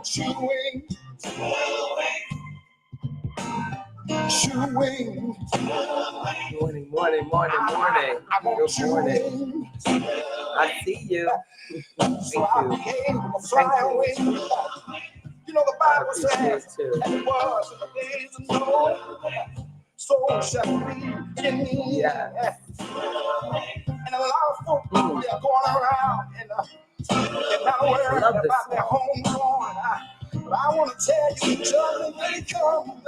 chewing, chewing. Morning, morning, morning, morning. Good morning. I see you. Thank you. Thank you. You know the I Bible appreciate it says, too. and it was in the days of Noah, so shall be in me. Yeah. And a lot of folk they're going around and they're not worried Love this about their song. home going. But I want to tell you, the judgment may come.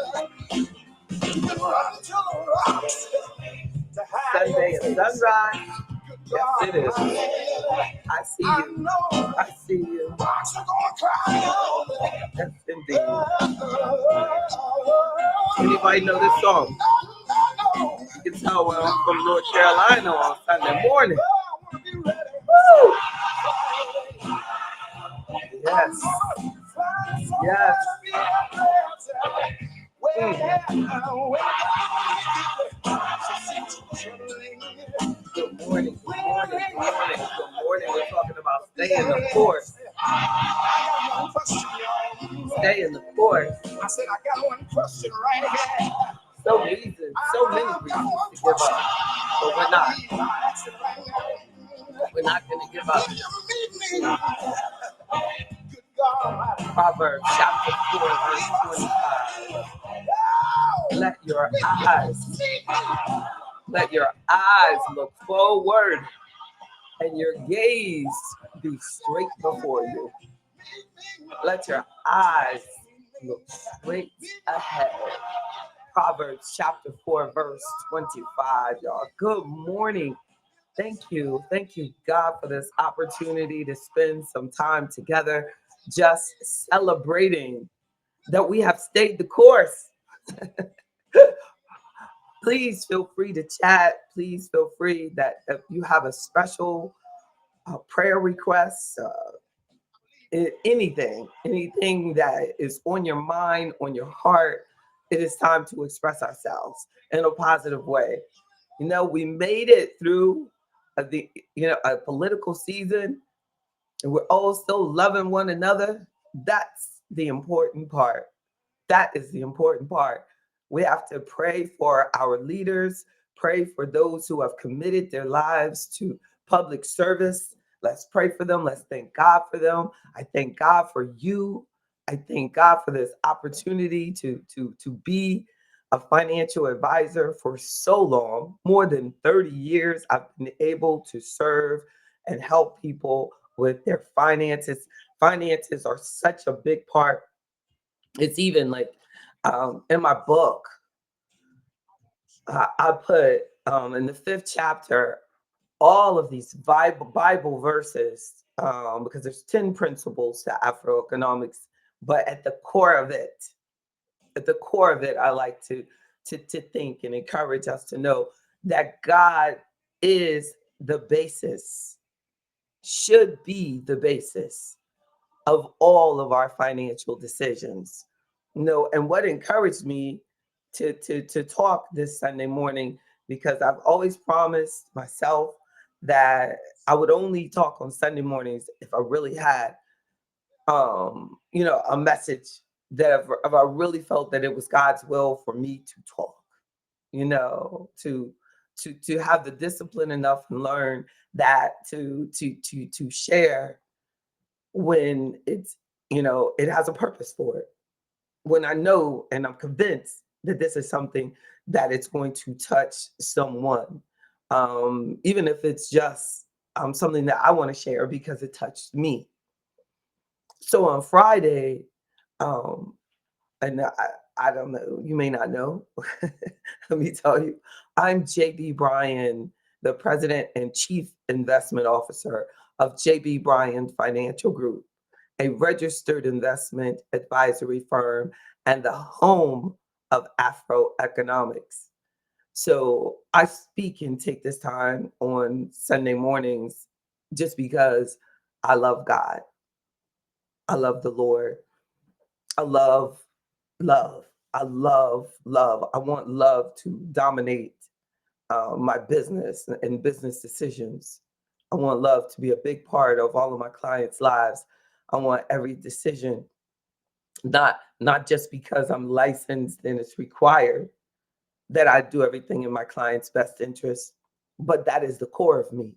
You can run to the rocks to hide Sunday your and face. sunrise. Good Yes, God, it is. I see I you. know I see you. rocks are gonna cry out. Yes, indeed. Anybody know this song? You can tell when I'm from North Carolina on Sunday morning. Woo! Yes. Yes. Good morning. Good morning. Good morning. Good morning. We're talking about staying the course. Stay in the course. I said, I got one question right here. So many reasons to give up, but we're not. We're not going to give up. Proverbs chapter 4, verse 25. Let your eyes look forward and your gaze be straight before you. Let your eyes look straight ahead. Proverbs chapter 4, verse 25, y'all. Good morning. Thank you. Thank you, God, for this opportunity to spend some time together just celebrating that we have stayed the course. Please feel free to chat. Please feel free that if you have a special prayer request, anything that is on your mind, on your heart, it is time to express ourselves in a positive way. You know, we made it through a political season, and we're all still loving one another. That's the important part. That is the important part. We have to pray for our leaders, pray for those who have committed their lives to public service. Let's pray for them. Let's thank God for them. I thank God for you. I thank God for this opportunity to be a financial advisor for so long. More than 30 years, I've been able to serve and help people with their finances. Finances are such a big part. It's even like in my book, I put in the 5th chapter all of these Bible verses because there's 10 principles to Afroeconomics, but at the core of it, I like to think and encourage us to know that God is the basis, should be the basis of all of our financial decisions. And what encouraged me to talk this Sunday morning, because I've always promised myself that I would only talk on Sunday mornings if I really had a message that if I really felt that it was God's will for me to talk, to have the discipline enough and learn that to share when it has a purpose for it. When I know and I'm convinced that this is something that it's going to touch someone, even if it's just something that I want to share because it touched me. So on Friday, um, and I don't know, you may not know, let me tell you, I'm JB Bryan, the president and chief investment officer of JB Bryan Financial Group, a registered investment advisory firm and the home of Afro economics. So I speak and take this time on Sunday mornings just because I love God. I love the Lord. I love love. I love love. I want love to dominate my business and business decisions. I want love to be a big part of all of my clients' lives. I want every decision Not just because I'm licensed and it's required that I do everything in my client's best interest, but that is the core of me,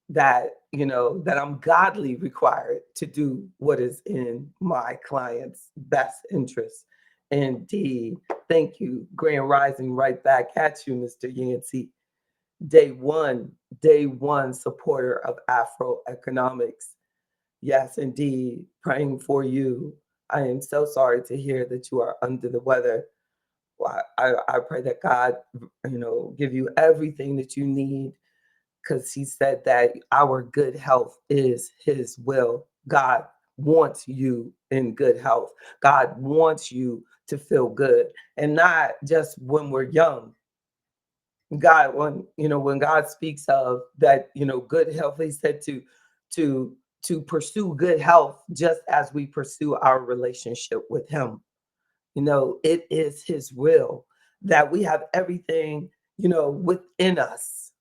that that I'm godly required to do what is in my client's best interest. Indeed. Thank you. Grand Rising right back at you, Mr. Yancey. Day one, day one supporter of Afro economics. Yes, indeed. Praying for you. I am so sorry to hear that you are under the weather. Well, I pray that God, give you everything that you need, because he said that our good health is his will. God wants you in good health. God wants you to feel good, and not just when we're young. God, when God speaks of that, good health, he said to to pursue good health just as we pursue our relationship with him. It is his will that we have everything, within us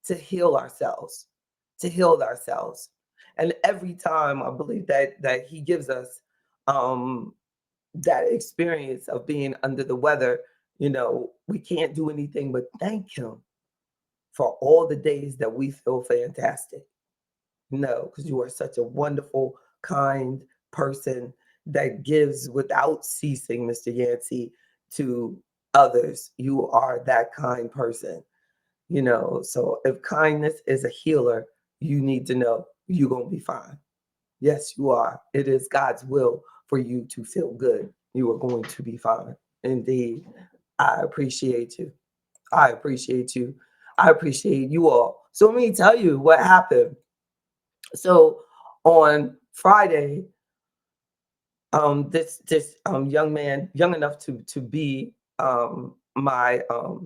to heal ourselves, to heal ourselves. And every time I believe that he gives us um that experience of being under the weather, we can't do anything but thank him for all the days that we feel fantastic. No, because you are such a wonderful, kind person that gives without ceasing, Mr. Yancey, to others. You are that kind person. So if kindness is a healer, you need to know you're going to be fine. Yes, you are. It is God's will for you to feel good. You are going to be fine. Indeed. I appreciate you. I appreciate you. I appreciate you all. So let me tell you what happened. So on Friday, this young man, young enough to be my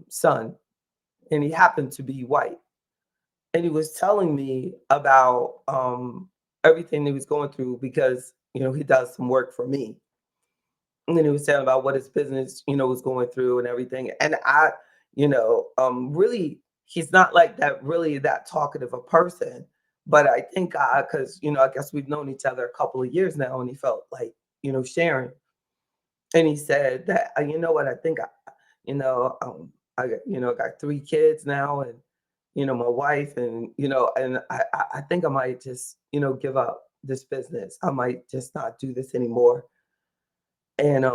son, and he happened to be white, and he was telling me about everything he was going through because he does some work for me, and then he was telling about what his business was going through and everything. And I, really, he's not like that, really that talkative a person, but I thank God, because I guess we've known each other a couple of years now, and he felt like sharing. And he said that, you know what, I think I got 3 kids now, and my wife, and and I think I might just give up this business. I might just not do this anymore. And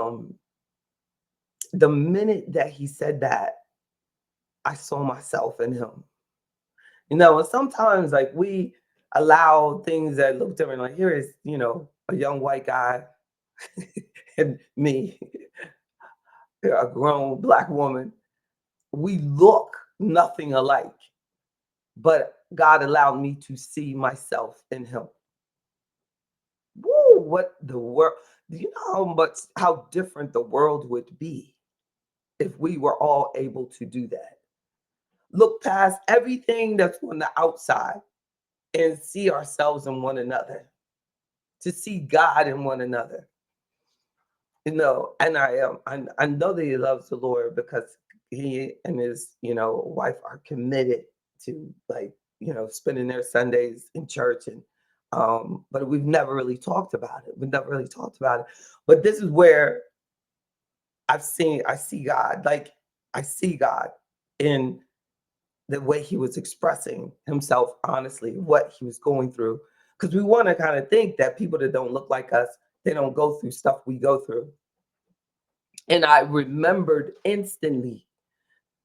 the minute that he said that, I saw myself in him. And sometimes, like, we allow things that look different. Like, here is a young white guy and me, a grown black woman. We look nothing alike, but God allowed me to see myself in him. Woo, what the world, do you know how different the world would be if we were all able to do that? Look past everything that's on the outside and see ourselves in one another, to see God in one another. And I know that he loves the Lord, because he and his wife are committed to, like, spending their Sundays in church. And but we've never really talked about it. We've never really talked about it. But this is where I see God. Like, I see God in the way he was expressing himself, honestly, what he was going through. Because we want to kind of think that people that don't look like us, they don't go through stuff we go through. And I remembered instantly,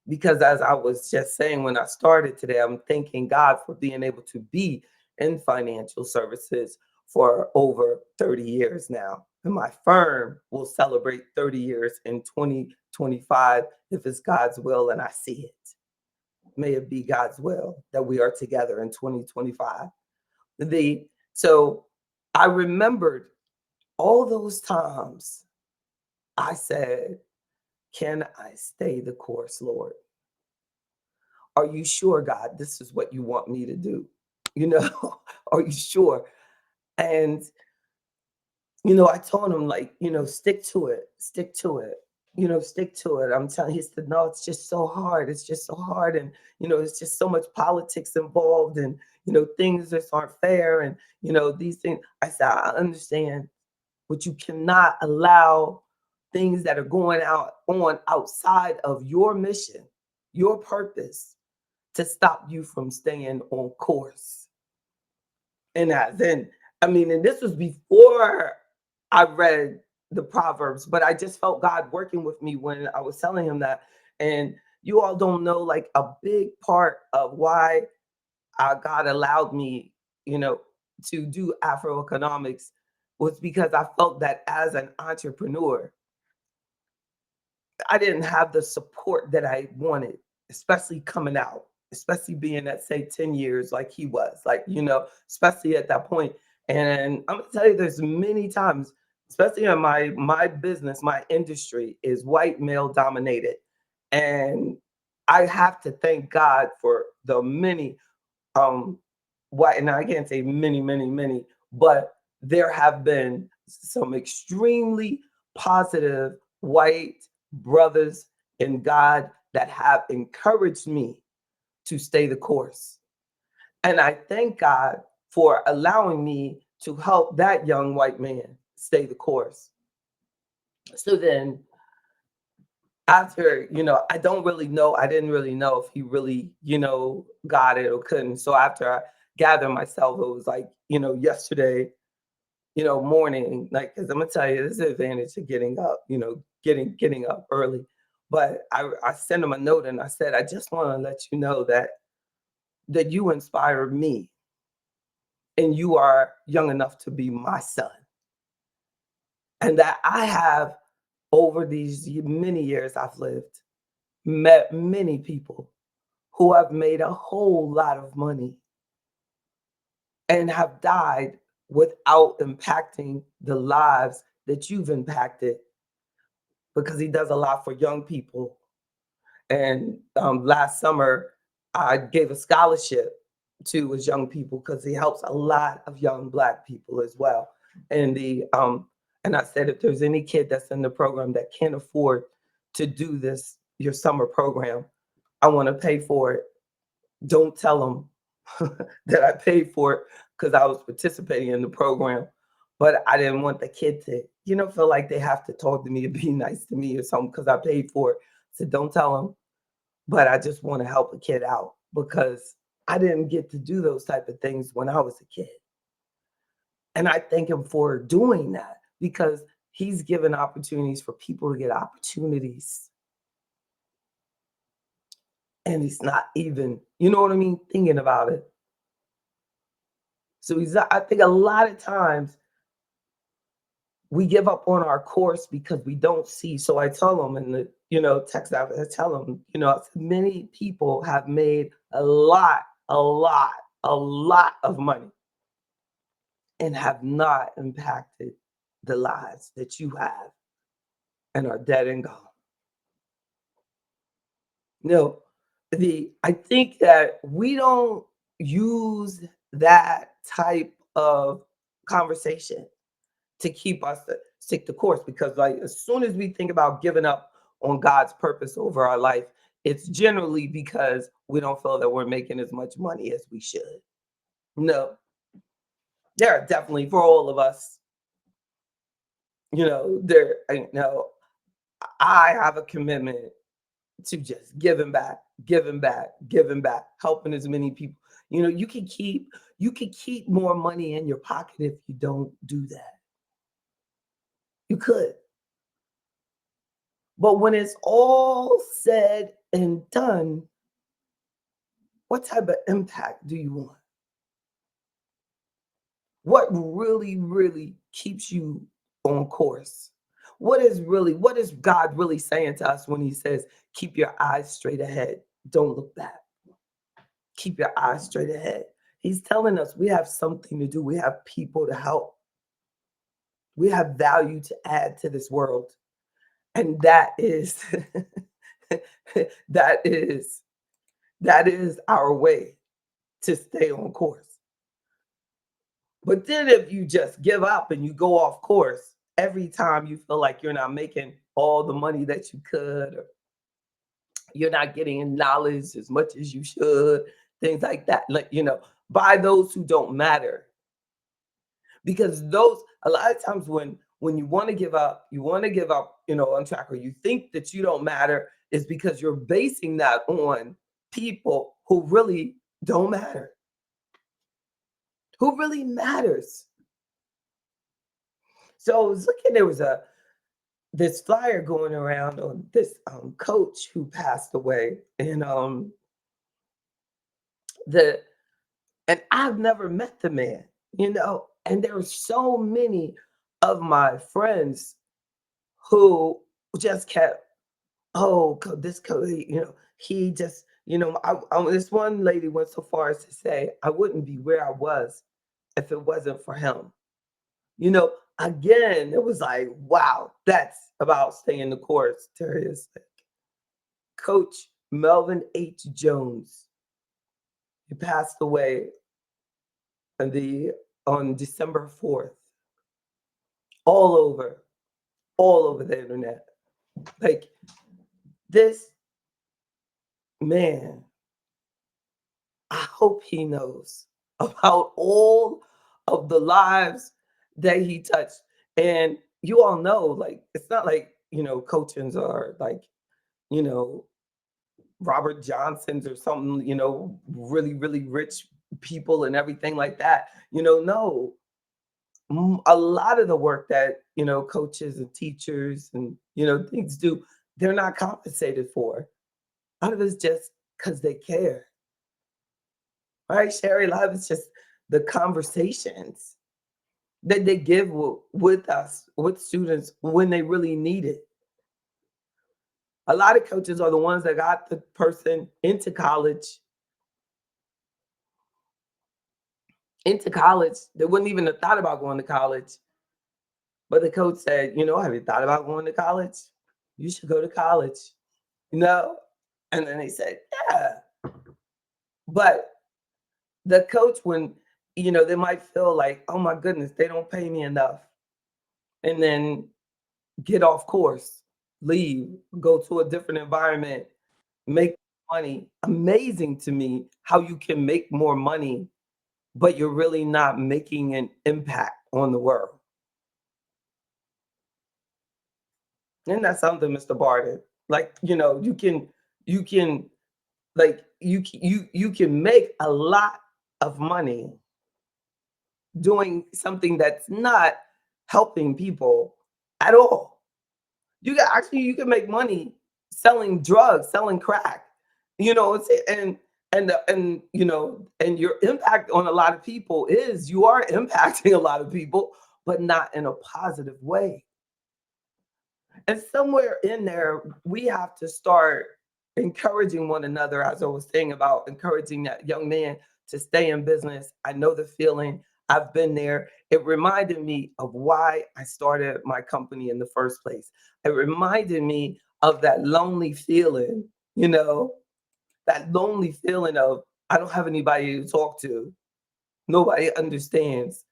because as I was just saying when I started today, I'm thanking God for being able to be in financial services for over 30 years now. And my firm will celebrate 30 years in 2025, if it's God's will and I see it. May it be God's will that we are together in 2025. So I remembered all those times I said, "Can I stay the course, Lord? Are you sure, God, this is what you want me to do? You know, are you sure?" And, I told him, like, stick to it, stick to it, stick to it. I'm telling, he said, "No, it's just so hard. It's just so hard. And, it's just so much politics involved, and, things just aren't fair. And, these things." I said, "I understand. but you cannot allow things that are going on outside of your mission, your purpose, to stop you from staying on course. And then, I mean, and this was before I read the Proverbs, but I just felt God working with me when I was telling him that. And you all don't know, like, a big part of why God allowed me, you know, to do Afroeconomics was because I felt that as an entrepreneur, I didn't have the support that I wanted, especially coming out, especially being at, say, 10 years like he was, like, especially at that point. And I'm gonna tell you, there's many times, especially in my business, my industry is white male dominated. And I have to thank God for the many white, and I can't say many, many, many, but there have been some extremely positive white brothers in God that have encouraged me to stay the course. And I thank God for allowing me to help that young white man stay the course. So then, after, I don't really know, I didn't really know if he really, got it or couldn't. So after I gathered myself, it was like, yesterday, morning, like, because I'm gonna tell you, this is the advantage of getting up, getting up early. But I sent him a note and I said, I just want to let you know that you inspired me, and you are young enough to be my son. And that I have, over these many years I've lived, met many people who have made a whole lot of money and have died without impacting the lives that you've impacted, because he does a lot for young people. And last summer, I gave a scholarship to his young people because he helps a lot of young Black people as well. And and I said, if there's any kid that's in the program that can't afford to do this, your summer program, I want to pay for it. Don't tell them that I paid for it, because I was participating in the program. But I didn't want the kid to, feel like they have to talk to me and be nice to me or something because I paid for it. So don't tell them. But I just want to help a kid out, because I didn't get to do those type of things when I was a kid. And I thank him for doing that, because he's given opportunities for people to get opportunities. And he's not even, you know what I mean, thinking about it. So I think a lot of times we give up on our course because we don't see. So I tell them in the, text out, I tell them, many people have made a lot, a lot of money and have not impacted the lives that you have and are dead and gone. No, I think that we don't use that type of conversation to keep us to stick the course, because, like, as soon as we think about giving up on God's purpose over our life, it's generally because we don't feel that we're making as much money as we should. No, there are definitely, for all of us, there, I have a commitment to just giving back, giving back, giving back, helping as many people. You can keep more money in your pocket if you don't do that. You could. But when it's all said and done, what type of impact do you want? What really, really keeps you on course? What is God really saying to us when he says, keep your eyes straight ahead? Don't look back. Keep your eyes straight ahead. He's telling us we have something to do. We have people to help. We have value to add to this world. And that is that is that is our way to stay on course. But then if you just give up and you go off course every time you feel like you're not making all the money that you could, or you're not getting knowledge as much as you should, things like that, like, by those who don't matter. Because those, A lot of times when you want to give up, on track, or you think that you don't matter, is because you're basing that on people who really don't matter. Who really matters? So I was looking, there was a this flyer going around on this coach who passed away, and the and I've never met the man, and there were so many of my friends who just kept, oh, this coach, he just, this one lady went so far as to say, I wouldn't be where I was if it wasn't for him. Again, it was like, wow, that's about staying the course, Terry. Is like Coach Melvin H. Jones. He passed away on December 4th, all over, all over the internet. Like, this man, I hope he knows about all of the lives that he touched. And you all know, like, it's not like, coachings are like, you know, Robert Johnson's or something, really, really rich people and everything like that. No, a lot of the work that, coaches and teachers and, things do, they're not compensated for. A lot of it's just because they care. Right, Sherry? A lot of it's just the conversations that they give with us, with students when they really need it. A lot of coaches are the ones that got the person into college. They wouldn't even have thought about going to college. But the coach said, have you thought about going to college? You should go to college, you know? And then they said, yeah. But the coach, when, they might feel like, oh my goodness, they don't pay me enough. And then get off course, leave, go to a different environment, make money. Amazing to me how you can make more money, but you're really not making an impact on the world. Isn't that something, Mr. Barton? Like, you can like you can make a lot of money doing something that's not helping people at all. You can make money selling drugs, selling crack. And your impact on a lot of people is you are impacting a lot of people, but not in a positive way. And somewhere in there, we have to start encouraging one another, as I was saying about encouraging that young man to stay in business. I know the feeling. I've been there. It reminded me of why I started my company in the first place. It reminded me of that lonely feeling, you know, that lonely feeling of I don't have anybody to talk to. Nobody understands.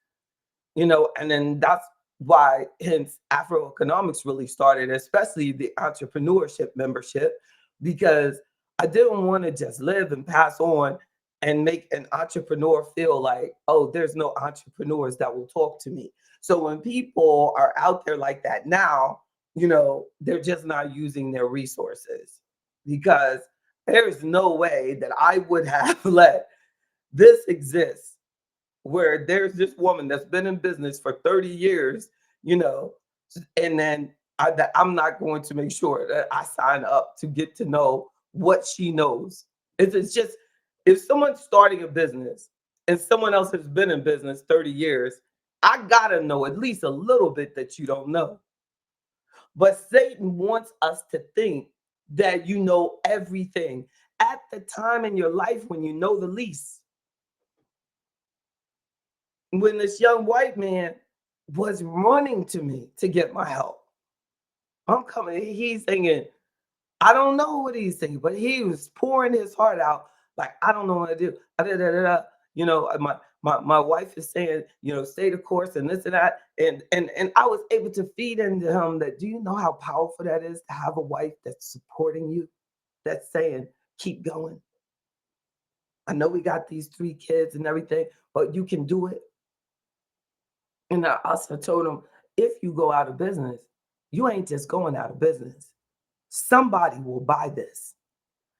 And then that's why hence Afroeconomics really started, especially the entrepreneurship membership, because I didn't want to just live and pass on and make an entrepreneur feel like, oh, there's no entrepreneurs that will talk to me. So when people are out there like that now, they're just not using their resources, because there's no way that I would have let this exist where there's this woman that's been in business for 30 years, you know, and then that I'm not going to make sure that I sign up to get to know what she knows. It's just, if someone's starting a business and someone else has been in business 30 years, I gotta know at least a little bit that you don't know. But Satan wants us to think that you know everything at the time in your life when you know the least. When this young white man was running to me to get my help, I'm coming. He's singing. I don't know what he's singing, but he was pouring his heart out. Like, I don't know what to do. My wife is saying, stay the course and this and that. And I was able to feed into him that, do you know how powerful that is to have a wife that's supporting you, that's saying, keep going. I know we got these 3 kids and everything, but you can do it. And I also told him, if you go out of business, you ain't just going out of business. Somebody will buy this.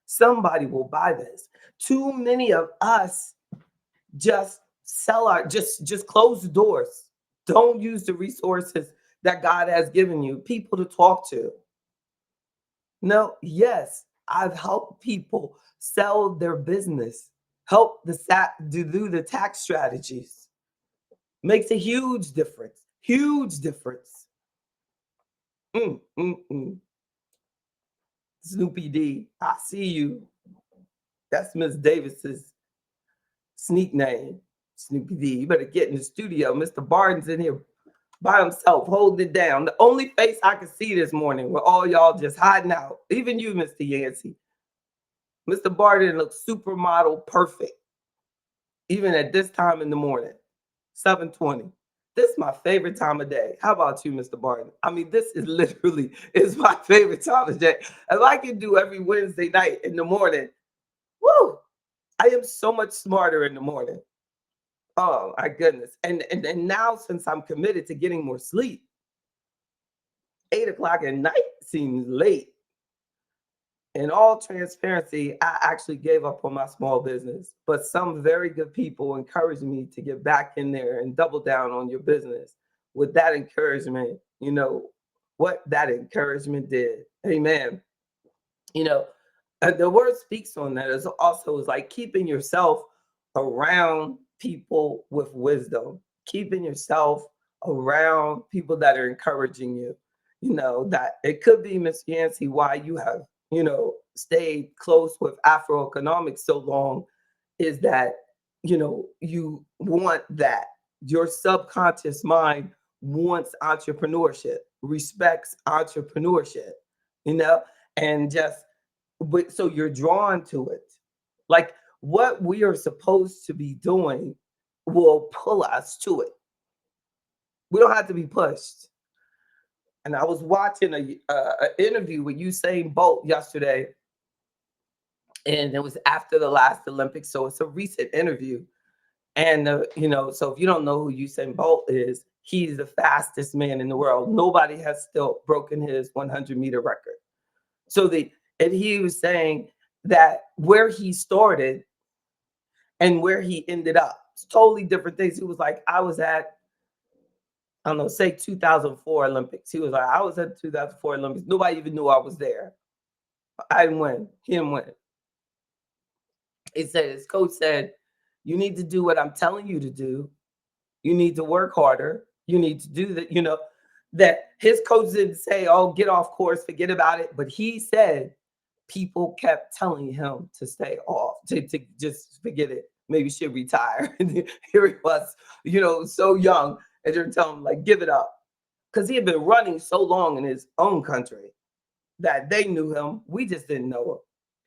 Somebody will buy this. Too many of us just sell our just close the doors. Don't use the resources that God has given you, people to talk to. No, yes, I've helped people sell their business, help do the tax strategies. Makes a huge difference. Huge difference. Mm, mm, mm. Snoopy D, I see you. That's Miss Davis's sneak name. Snoopy D. You better get in the studio. Mr. Barton's in here by himself, holding it down. The only face I could see this morning were all y'all just hiding out. Even you, Mr. Yancey. Mr. Barton looks supermodel perfect, even at this time in the morning, 7:20. This is my favorite time of day. How about you, Mr. Barton? I mean, this is literally is my favorite time of day. If I can do every Wednesday night in the morning, woo! I am so much smarter in the morning. Oh my goodness. And now since I'm committed to getting more sleep, 8 o'clock at night seems late. In all transparency, I actually gave up on my small business, but some very good people encouraged me to get back in there and double down on your business. With that encouragement, you know what that encouragement did. Amen. You know, the word speaks on that is also is like keeping yourself around people with wisdom, keeping yourself around people that are encouraging you. You know, that it could be, Miss Yancey, why you have, stayed close with Afro economics so long is that, you want that. Your subconscious mind wants entrepreneurship, respects entrepreneurship, you know, and just but so you're drawn to it. Like what we are supposed to be doing will pull us to it. We don't have to be pushed. And I was watching a interview with Usain Bolt yesterday, and it was after the last Olympics, so it's a recent interview. And so if you don't know who Usain Bolt is, he's the fastest man in the world. Nobody has still broken his 100-meter record. So and he was saying that where he started and where he ended up, it's totally different things. He was like, I was at, I don't know, say 2004 Olympics. He was like, I was at 2004 Olympics. Nobody even knew I was there. I didn't win. He didn't win. He said, his coach said, you need to do what I'm telling you to do. You need to work harder. You need to do that. That his coach didn't say, oh, get off course, forget about it. But he said, people kept telling him to stay off, to just forget it. Maybe she'll retire. And here he was, so young. And they're telling him, like, give it up. Because he had been running so long in his own country that they knew him. We just didn't know him.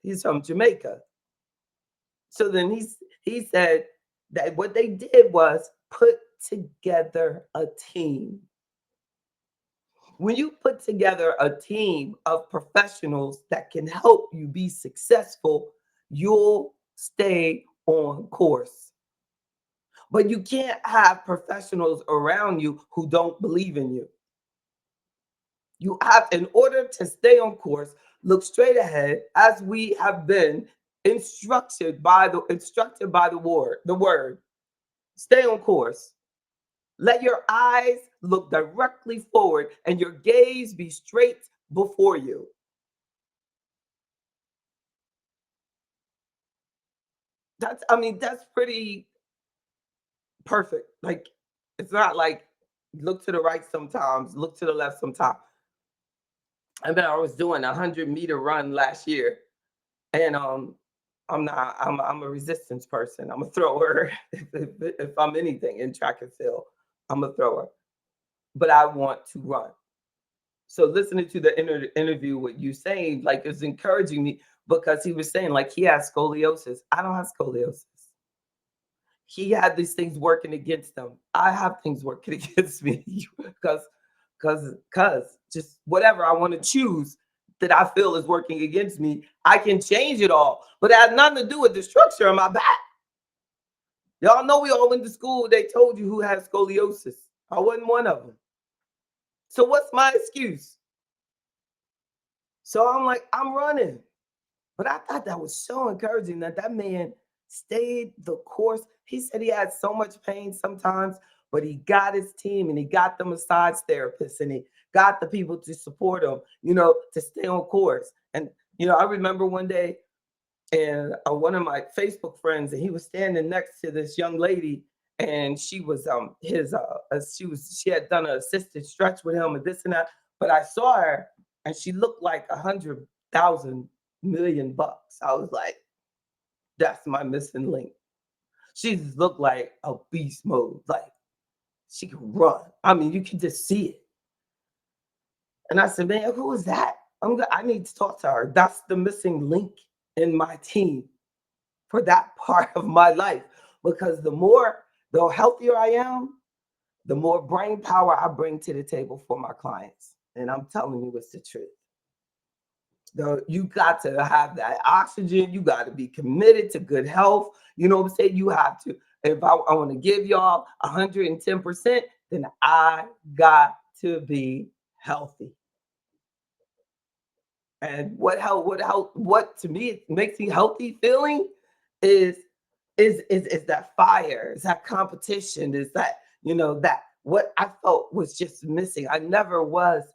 He's from Jamaica. So then he said that what they did was put together a team. When you put together a team of professionals that can help you be successful, you'll stay on course. But you can't have professionals around you who don't believe in you. You have, in order to stay on course, look straight ahead as we have been instructed by the word. Stay on course. Let your eyes look directly forward and your gaze be straight before you. That's pretty perfect. Like, it's not like look to the right sometimes, look to the left sometimes. I was doing a 100-meter run last year, and I'm a resistance person. I'm a thrower. If I'm anything in track and field, I'm a thrower. But I want to run. So listening to the interview with you saying, like, it's encouraging me because he was saying, like, he has scoliosis. I don't have scoliosis. He had these things working against him. I have things working against me because just whatever I want to choose that I feel is working against me, I can change it all. But it has nothing to do with the structure of my back. Y'all know we all went to school. They told you who has scoliosis. I wasn't one of them. So what's my excuse? So I'm like, I'm running. But I thought that was so encouraging that that man stayed the course. He said he had so much pain sometimes, but he got his team and he got the massage therapists and he got the people to support him, to stay on course. And, I remember one day, and one of my Facebook friends, and he was standing next to this young lady, and she was his she had done an assisted stretch with him and this and that. But I saw her, and she looked like 100,000 million bucks. I was like, that's my missing link. She just looked like a beast mode, like she could run. I mean, you can just see it. And I said, man, who is that? I need to talk to her. That's the missing link in my team for that part of my life, because the healthier I am, the more brain power I bring to the table for my clients. And I'm telling you, it's the truth. Though you got to have that oxygen, you got to be committed to good health. You know what I'm saying? You have to. If I want to give y'all 110%, then I got to be healthy. And what to me makes me healthy feeling is is that fire, is that competition, is that, that what I felt was just missing. I never was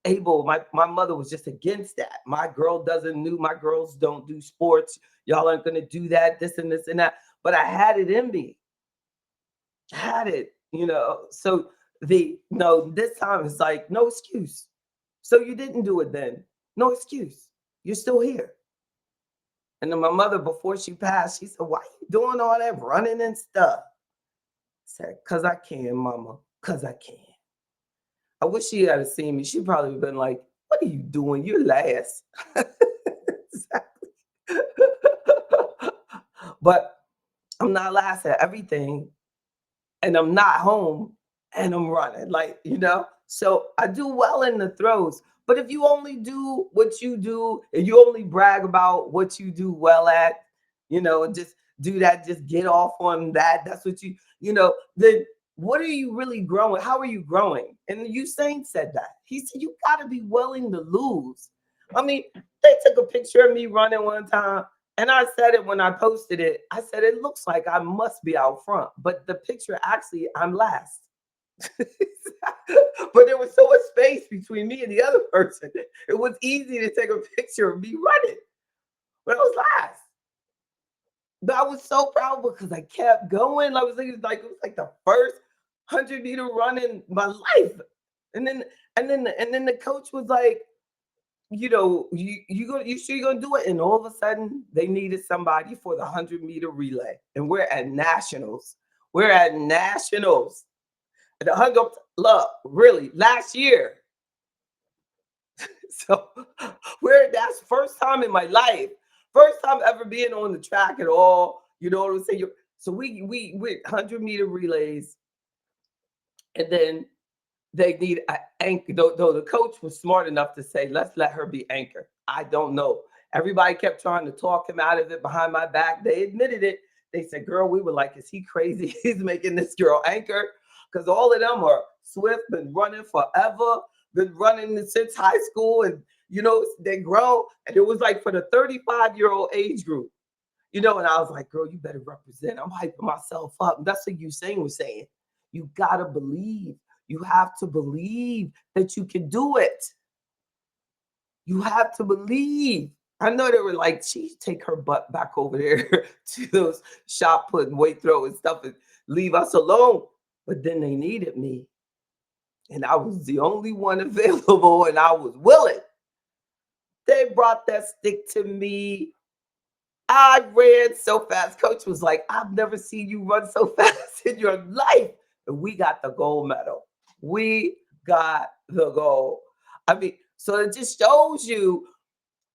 able, my mother was just against that. My girls don't do sports. Y'all aren't gonna do that, this and this and that. But I had it in me. I had it, So this time it's like no excuse. So you didn't do it then. No excuse. You're still here. And then my mother, before she passed, she said, why are you doing all that running and stuff? I said, cause I can, mama. Cause I can. I wish she had seen me. She probably been like, what are you doing? You're last. Exactly. But I'm not last at everything, and I'm not home, and I'm running. So I do well in the throws. But if you only do what you do and you only brag about what you do well at, just do that, just get off on that. That's what then what are you really growing? How are you growing? And Usain said that. He said, you got to be willing to lose. I mean, they took a picture of me running one time. And I said it when I posted it. I said, it looks like I must be out front. But the picture, actually, I'm last. But there was so much space between me and the other person. It was easy to take a picture of me running. But I was last. But I was so proud because I kept going. I was thinking it was like the first 100-meter run in my life. And then the coach was like, you sure you're gonna do it? And all of a sudden they needed somebody for the 100-meter relay. And we're at nationals. We're at nationals. And the hung up look, really, last year. So that's the first time in my life, first time ever being on the track at all. You know what I'm saying? So we 100-meter relays, and then they need an anchor. Though the coach was smart enough to say, let's let her be anchor. I don't know. Everybody kept trying to talk him out of it behind my back. They admitted it. They said, girl, we were like, is he crazy? He's making this girl anchor. Because all of them are swift, been running forever, been running since high school. And, they grow. And it was like for the 35-year-old age group. And I was like, girl, you better represent. I'm hyping myself up. And that's what Usain was saying. You got to believe. You have to believe that you can do it. You have to believe. I know they were like, she take her butt back over there to those shot put and weight throw and stuff and leave us alone. But then they needed me. And I was the only one available and I was willing. They brought that stick to me. I ran so fast. Coach was like, I've never seen you run so fast in your life. And we got the gold medal. We got the gold. I mean, so it just shows you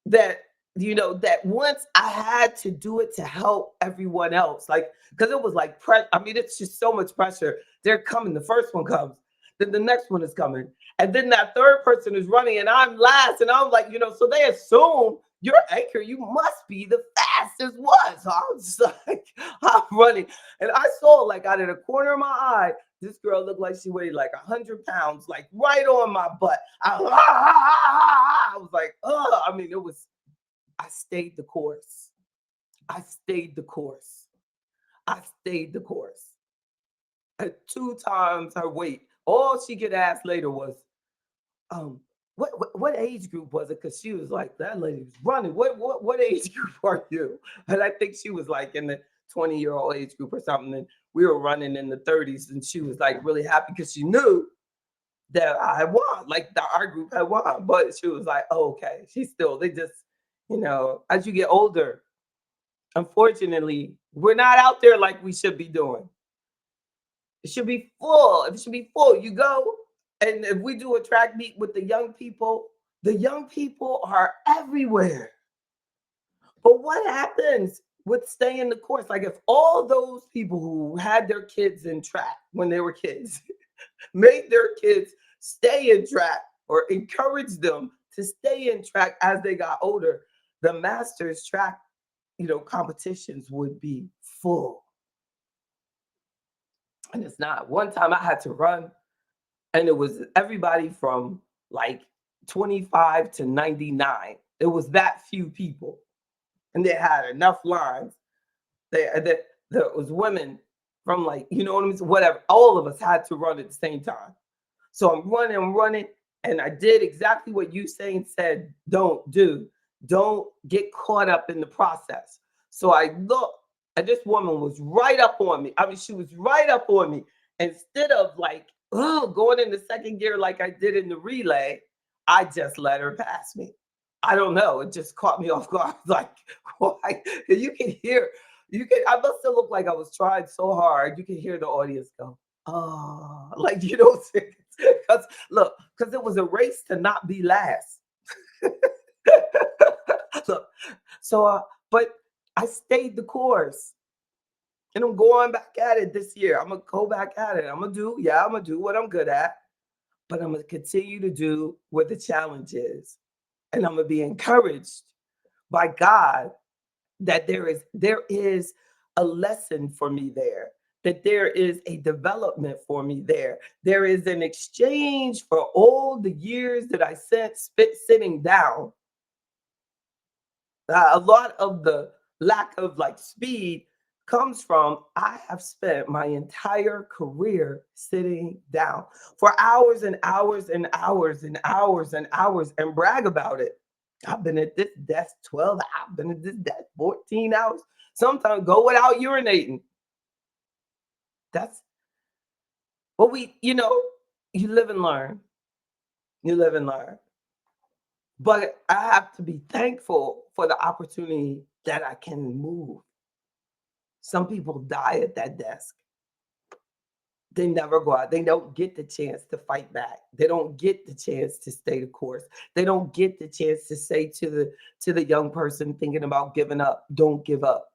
that, that once I had to do it to help everyone else, like, because it was like, I mean, it's just so much pressure. They're coming. The first one comes. Then the next one is coming. And then that third person is running and I'm last. And I'm like, so they assume you're anchor. You must be the fastest one. So I was just like, I'm running. And I saw like out of the corner of my eye, This girl looked like she weighed like 100 pounds, like right on my butt. I was like, oh, I mean, I stayed the course. I stayed the course. I stayed the course. At 2 times her weight. All she could ask later was, um, what age group was it? Because she was like, that lady was running. What age group are you? And I think she was like in the 20-year-old age group or something. And we were running in the 30s, and she was like really happy because she knew that I had won, like our group had won. But she was like, oh, okay, she's still, they just, as you get older, unfortunately, we're not out there like we should be doing. It should be full. It should be full. You go, and if we do a track meet with the young people are everywhere. But what happens with staying the course? Like if all those people who had their kids in track when they were kids made their kids stay in track or encourage them to stay in track as they got older, the masters track, competitions would be full. And it's not. One time I had to run, and it was everybody from like 25 to 99. It was that few people, and they had enough lines. There was women from like, you know what I mean, whatever. All of us had to run at the same time. So I'm running, and I did exactly what you saying said don't do. Don't get caught up in the process. So I looked, and this woman was right up on me. I mean, she was right up on me. Instead of like, oh, going into second gear like I did in the relay, I just let her pass me. I don't know. It just caught me off guard. Like, why? You can hear, I must have looked like I was trying so hard. You can hear the audience go, oh, like, because look, because it was a race to not be last. Look, so, but I stayed the course, and I'm going back at it this year. I'm gonna go back at it. I'm gonna do what I'm good at, but I'm gonna continue to do what the challenge is, and I'm gonna be encouraged by God that there is a lesson for me there, that there is a development for me there. There is an exchange for all the years that I spent sitting down. A lot of the lack of like speed comes from I have spent my entire career sitting down for hours and hours and hours and hours and hours and brag about it. I've been at this desk 12 hours. I've been at this desk 14 hours. Sometimes go without urinating. That's what you live and learn. You live and learn. But I have to be thankful for the opportunity that I can move. Some people die at that desk. They never go out. They don't get the chance to fight back. They don't get the chance to stay the course. They don't get the chance to say to the young person thinking about giving up, don't give up.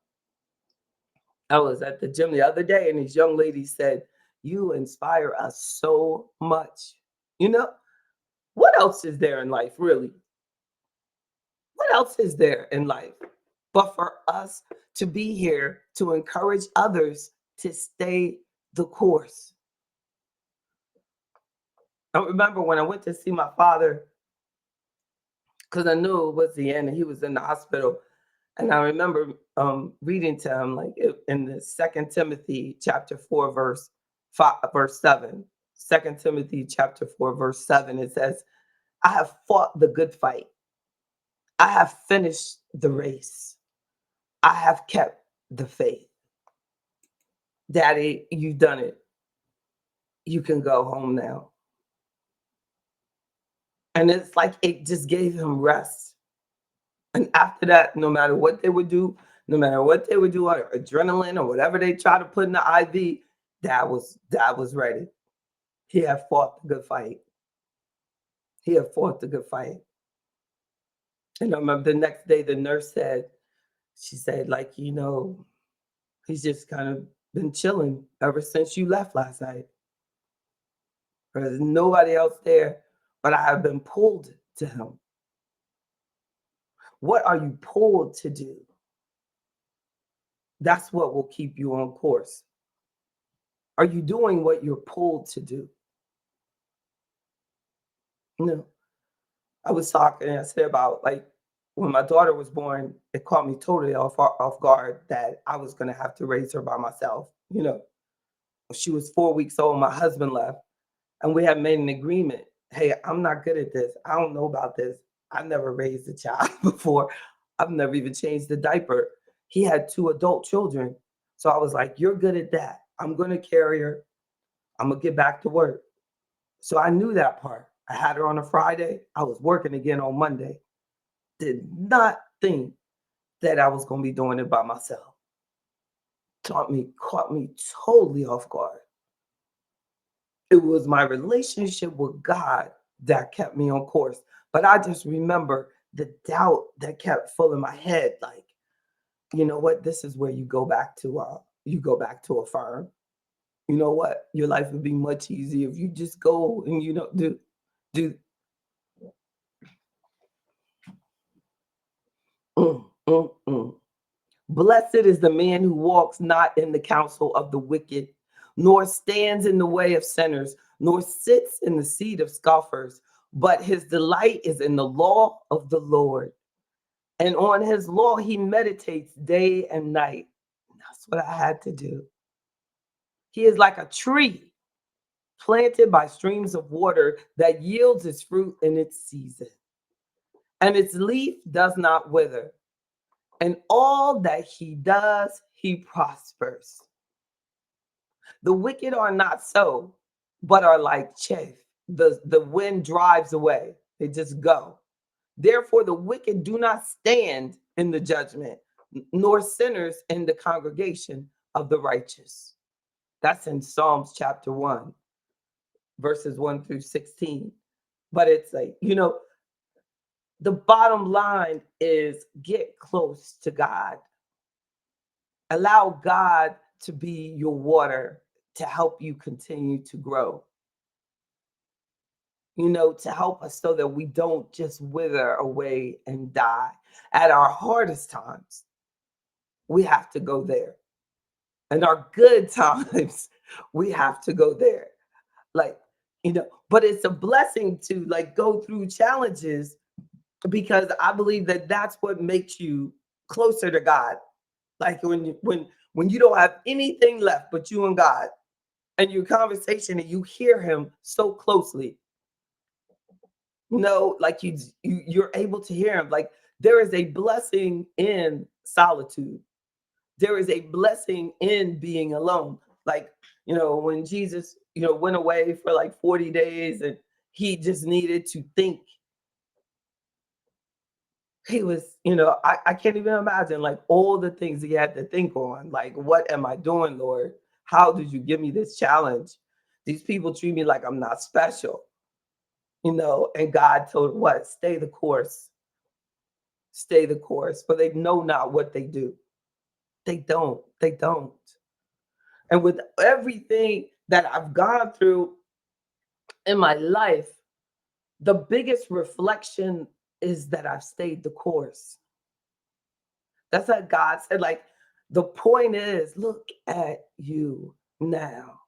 I was at the gym the other day, and this young lady said, "You inspire us so much." You know, what else is there in life, really? What else is there in life but for us to be here to encourage others to stay the course? I remember when I went to see my father, because I knew it was the end and he was in the hospital. And I remember reading to him like in the Second Timothy chapter 4, verse 5, verse 7. 2 Timothy chapter 4, verse 7, it says, I have fought the good fight. I have finished the race. I have kept the faith. Daddy, you've done it. You can go home now. And it's like it just gave him rest. And after that, no matter what they would do, no matter what they would do, or adrenaline or whatever they try to put in the IV, that was ready. He had fought the good fight. He had fought the good fight. And I remember the next day the nurse said, she said, like, he's just kind of been chilling ever since you left last night. There's nobody else there, but I have been pulled to him. What are you pulled to do? That's what will keep you on course. Are you doing what you're pulled to do? You know, I was talking, I said about like when my daughter was born, it caught me totally off guard that I was going to have to raise her by myself. She was 4 weeks old. My husband left, and we had made an agreement. Hey, I'm not good at this. I don't know about this. I've never raised a child before. I've never even changed a diaper. He had two adult children. So I was like, you're good at that. I'm going to carry her. I'm going to get back to work. So I knew that part. I had her on a Friday. I was working again on Monday. Did not think that I was going to be doing it by myself. Caught me totally off guard. It was my relationship with God that kept me on course. But I just remember the doubt that kept filling my head. Like, you know what? This is where you go back to affirm. You know what? Your life would be much easier if you just go and do. Mm, mm. Blessed is the man who walks not in the counsel of the wicked, nor stands in the way of sinners, nor sits in the seat of scoffers, but his delight is in the law of the Lord. And on his law he meditates day and night. That's what I had to do. He is like a tree planted by streams of water that yields its fruit in its season, and its leaf does not wither. And all that he does, he prospers. The wicked are not so, but are like chaff. The wind drives away, they just go. Therefore, the wicked do not stand in the judgment, nor sinners in the congregation of the righteous. That's in Psalms chapter 1, verses 1 through 16. But it's like, the bottom line is get close to God. Allow God to be your water to help you continue to grow, to help us so that we don't just wither away and die. At our hardest times, we have to go there. And our good times, we have to go there. Like, but it's a blessing to like go through challenges because I believe that that's what makes you closer to God. Like when you don't have anything left but you and God and your conversation and you hear him so closely, like you're able to hear him. Like there is a blessing in solitude. There is a blessing in being alone. Like, when Jesus, went away for like 40 days and he just needed to think. He was, I can't even imagine like all the things he had to think on. Like, what am I doing, Lord? How did you give me this challenge? These people treat me like I'm not special, and God told him what? Stay the course. Stay the course, for they know not what they do. They don't. They don't. And with everything that I've gone through in my life, the biggest reflection is that I've stayed the course. That's what God said. Like, the point is, look at you now.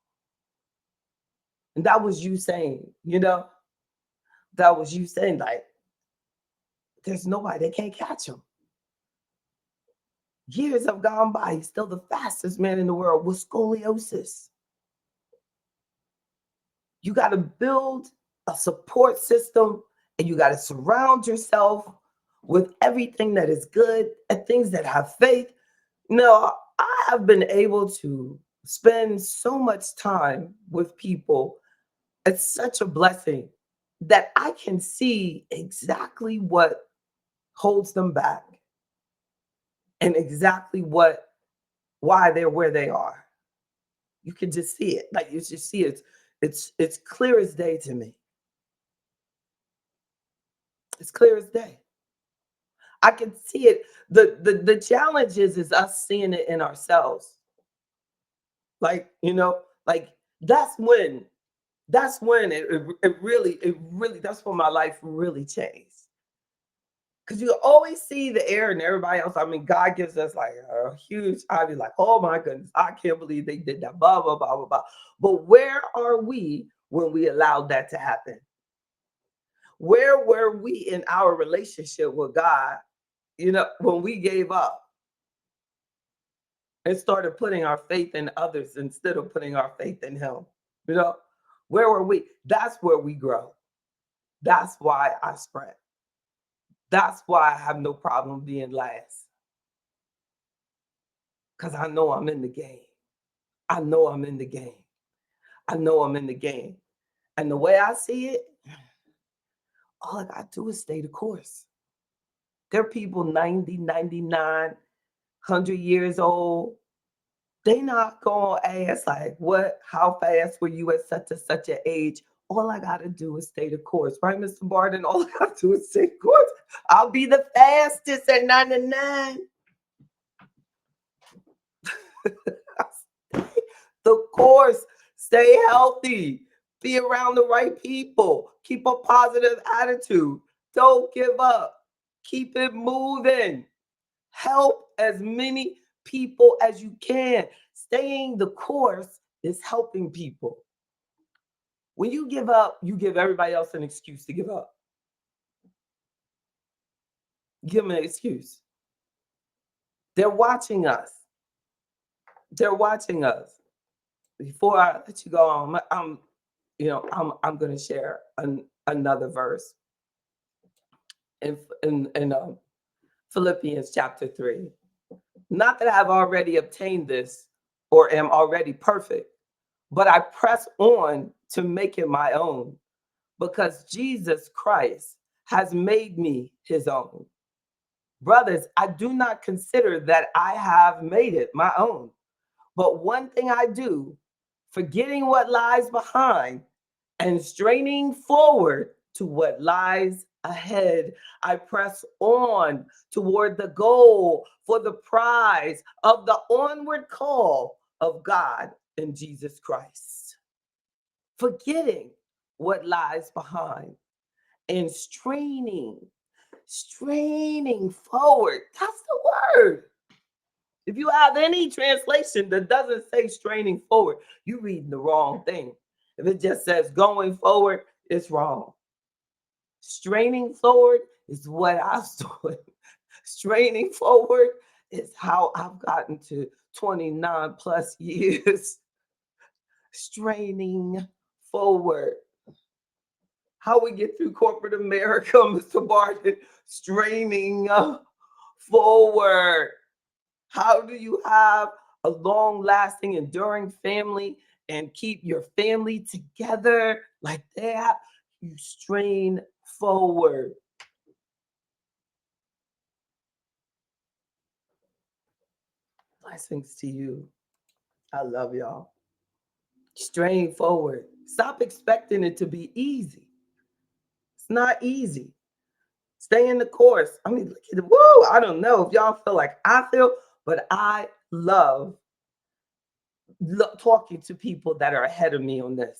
And that was you saying, that was you saying, like, there's nobody, they can't catch him. Years have gone by. He's still the fastest man in the world with scoliosis. You got to build a support system and you got to surround yourself with everything that is good and things that have faith. No, I have been able to spend so much time with people. It's such a blessing that I can see exactly what holds them back and exactly why they're where they are. You can just see it. Like you just see it. It's clear as day to me. It's clear as day. I can see it. The challenge is us seeing it in ourselves. Like, like that's when it really that's when my life really changed. Because you always see the air and everybody else. I mean, God gives us like a huge, I'd be like, oh my goodness, I can't believe they did that, blah, blah, blah, blah, blah. But where are we when we allowed that to happen? Where were we in our relationship with God, when we gave up and started putting our faith in others instead of putting our faith in Him? You know, where were we? That's where we grow. That's why I sprint. That's why I have no problem being last. Because I know I'm in the game. I know I'm in the game. I know I'm in the game. And the way I see it, all I got to do is stay the course. There are people 90, 99, 100 years old. They not going to ask like, what, how fast were you at such and such an age? All I got to do is stay the course. Right, Mr. Barton? All I got to do is stay the course. I'll be the fastest at 99. The course, stay healthy, be around the right people, keep a positive attitude, don't give up, keep it moving, help as many people as you can. Staying the course is helping people. When you give up, you give everybody else an excuse to give up. Give them an excuse. They're watching us. They're watching us. Before I let you go on, I'm going to share another verse in Philippians chapter 3. Not that I've already obtained this or am already perfect, but I press on to make it my own because Jesus Christ has made me his own. Brothers, I do not consider that I have made it my own, but one thing I do, forgetting what lies behind and straining forward to what lies ahead, I press on toward the goal for the prize of the onward call of God in Jesus Christ. Forgetting what lies behind and straining forward. That's the word. If you have any translation that doesn't say straining forward, you're reading the wrong thing. If it just says going forward, it's wrong. Straining forward is what I'm doing. Straining forward is how I've gotten to 29 plus years. Straining forward. How we get through corporate America, Mr. Barton, straining forward. How do you have a long-lasting, enduring family and keep your family together like that? You strain forward. Blessings to you. I love y'all. Strain forward. Stop expecting it to be easy. It's not easy. Stay in the course. I mean, look at it. Woo! I don't know if y'all feel like I feel, but I love talking to people that are ahead of me on this,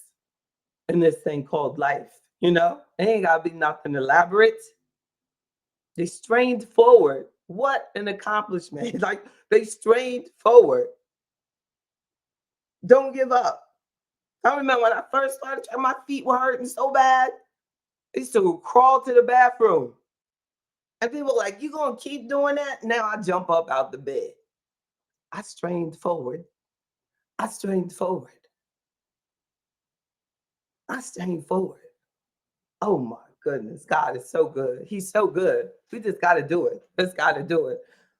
in this thing called life. It ain't gotta be nothing elaborate. They strained forward. What an accomplishment. Like they strained forward. Don't give up. I remember when I first started, my feet were hurting so bad. I used to crawl to the bathroom. And people were like, you gonna keep doing that? Now I jump up out the bed. I strained forward. I strained forward. I strained forward. Oh my goodness. God is so good. He's so good. We just got to do it. Just got to do it.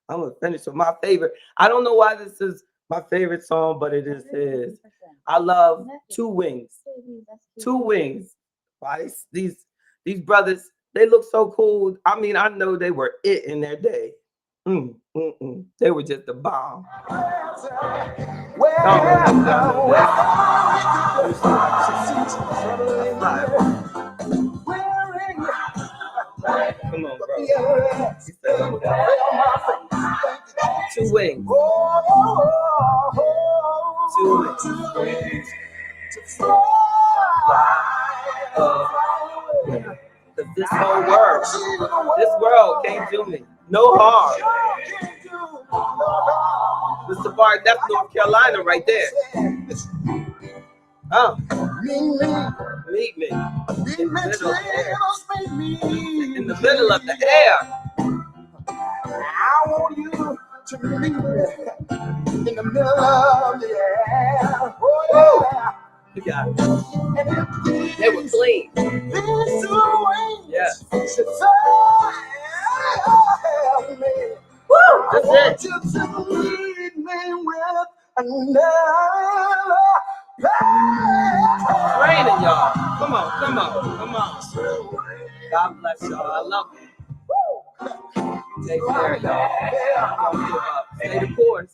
I'm going to finish with my favorite. I don't know why this is my favorite song, but it is. I love Two Wings. Two Wings. Why these brothers, they look so cool. I mean, I know they were it in their day. They were just a bomb. Come on, bro. Two Wings. Two Wings. Because this whole world can't do me no harm. Mr. Bart, that's North Carolina right there. Oh, meet me in the middle of the air. In the middle of the air. I want you to meet me in the middle of the air. Oh, yeah. You got it. They were clean. Yeah. Woo! That's it. You to meet me with another. It's raining, y'all. Come on. God bless y'all. I love you. Take care, y'all. Don't give up. Stay the course.